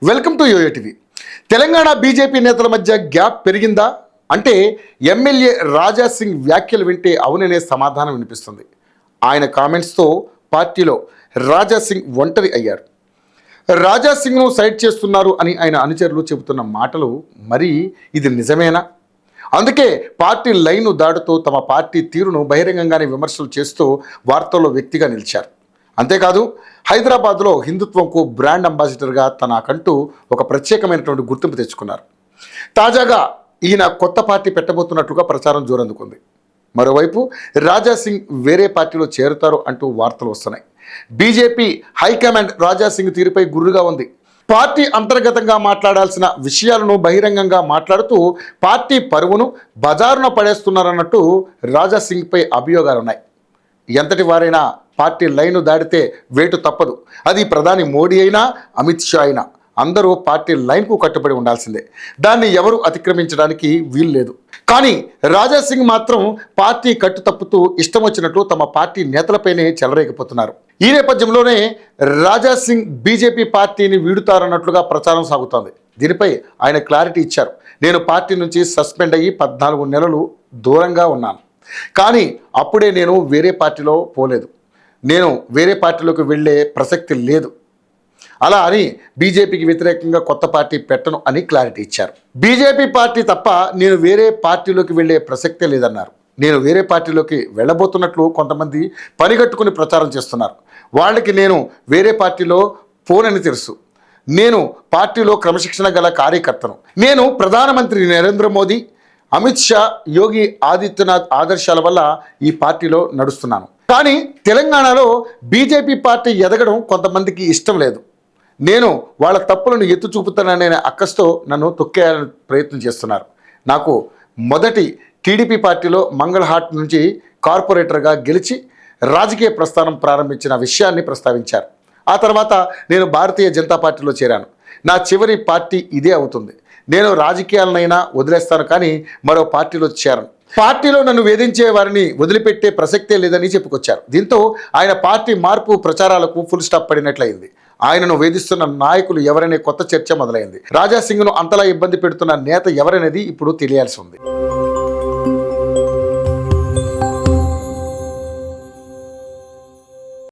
Welcome to YoYo TV. Telangana BJP నేతల మధ్య gap పెరిగిందా అంటే ఎమ్మెల్యే రాజా సింగ్ వ్యాఖ్యలు వింటే అవుననే సమాధానం వినిపిస్తుంది. ఆయన కామెంట్స్తో పార్టీలో రాజా సింగ్ ఒంటరి అయ్యారు. రాజా సింగ్ను సైడ్ చేస్తున్నారు అని ఆయన అనుచరులు చెబుతున్న మాటలు మరి ఇది నిజమేనా? అందుకే పార్టీ లైను దాటుతూ తమ పార్టీ తీరును బహిరంగంగానే విమర్శలు చేస్తూ వార్తల్లో వ్యక్తిగా నిలిచారు. అంతేకాదు హైదరాబాద్లో హిందుత్వంకు బ్రాండ్ అంబాసిడర్గా తనకంటూ ఒక ప్రత్యేకమైనటువంటి గుర్తింపు తెచ్చుకున్నారు. తాజాగా ఈయన కొత్త పార్టీ పెట్టబోతున్నట్లుగా ప్రచారం జోరందుకుంది. మరోవైపు రాజా సింగ్ వేరే పార్టీలో చేరుతారు అంటూ వార్తలు వస్తున్నాయి. బీజేపీ హైకమాండ్ రాజా సింగ్ తీరుపై గుర్రుగా ఉంది. పార్టీ అంతర్గతంగా మాట్లాడాల్సిన విషయాలను బహిరంగంగా మాట్లాడుతూ పార్టీ పరువును బజారున పడేస్తున్నారన్నట్టు రాజా సింగ్పై అభియోగాలున్నాయి. ఎంతటి వారైనా పార్టీ లైను దాడితే వేటు తప్పదు. అది ప్రధాని మోడీ అయినా అమిత్ షా అయినా అందరూ పార్టీ లైన్కు కట్టుబడి ఉండాల్సిందే. దాన్ని ఎవరు అతిక్రమించడానికి వీలు లేదు. కానీ రాజా సింగ్ మాత్రం పార్టీ కట్టు తప్పుతూ ఇష్టం వచ్చినట్లు తమ పార్టీ నేతలపైనే చెలరేగిపోతున్నారు. ఈ నేపథ్యంలోనే రాజా సింగ్ బీజేపీ పార్టీని వీడుతారన్నట్లుగా ప్రచారం సాగుతోంది. దీనిపై ఆయన క్లారిటీ ఇచ్చారు. నేను పార్టీ నుంచి సస్పెండ్ అయ్యి 14 నెలలు దూరంగా ఉన్నాను. కానీ అప్పుడే నేను వేరే పార్టీలో పోలేదు. నేను వేరే పార్టీలోకి వెళ్ళే ప్రసక్తి లేదు. అలా అని బీజేపీకి వ్యతిరేకంగా కొత్త పార్టీ పెట్టను అని క్లారిటీ ఇచ్చారు. బీజేపీ పార్టీ తప్ప నేను వేరే పార్టీలోకి వెళ్ళే ప్రసక్తే లేదన్నారు. నేను వేరే పార్టీలోకి వెళ్ళబోతున్నట్లు కొంతమంది పనిగట్టుకుని ప్రచారం చేస్తున్నారు. వాళ్ళకి నేను వేరే పార్టీలో పోనని తెలుసు. నేను పార్టీలో క్రమశిక్షణ గల కార్యకర్తను. నేను ప్రధానమంత్రి నరేంద్ర మోదీ, అమిత్ షా, యోగి ఆదిత్యనాథ్ ఆదర్శాల వల్ల ఈ పార్టీలో నడుస్తున్నాను. కానీ తెలంగాణలో బీజేపీ పార్టీ ఎదగడం కొంతమందికి ఇష్టం లేదు. నేను వాళ్ళ తప్పులను ఎత్తు చూపుతాననే అక్కస్తో నన్ను తొక్కేయాలని ప్రయత్నం చేస్తున్నారు. నాకు మొదటి టీడీపీ పార్టీలో మంగళహాట్ నుంచి కార్పొరేటర్గా గెలిచి రాజకీయ ప్రస్థానం ప్రారంభించిన విషయాన్ని ప్రస్తావించారు. ఆ తర్వాత నేను భారతీయ జనతా పార్టీలో చేరాను. నా చివరి పార్టీ ఇదే అవుతుంది. నేను రాజకీయాలనైనా వదిలేస్తాను, కానీ మరో పార్టీలో చేరను. పార్టీలో నన్ను వేధించే వారిని వదిలిపెట్టే ప్రసక్తే లేదని చెప్పుకొచ్చారు. దీంతో ఆయన పార్టీ మార్పు ప్రచారాలకు ఫుల్ స్టాప్ పడినట్లయింది. ఆయనను వేధిస్తున్న నాయకులు ఎవరనే కొత్త చర్చ మొదలైంది. రాజా సింగ్ను అంతలా ఇబ్బంది పెడుతున్న నేత ఎవరనేది ఇప్పుడు తెలియాల్సి ఉంది.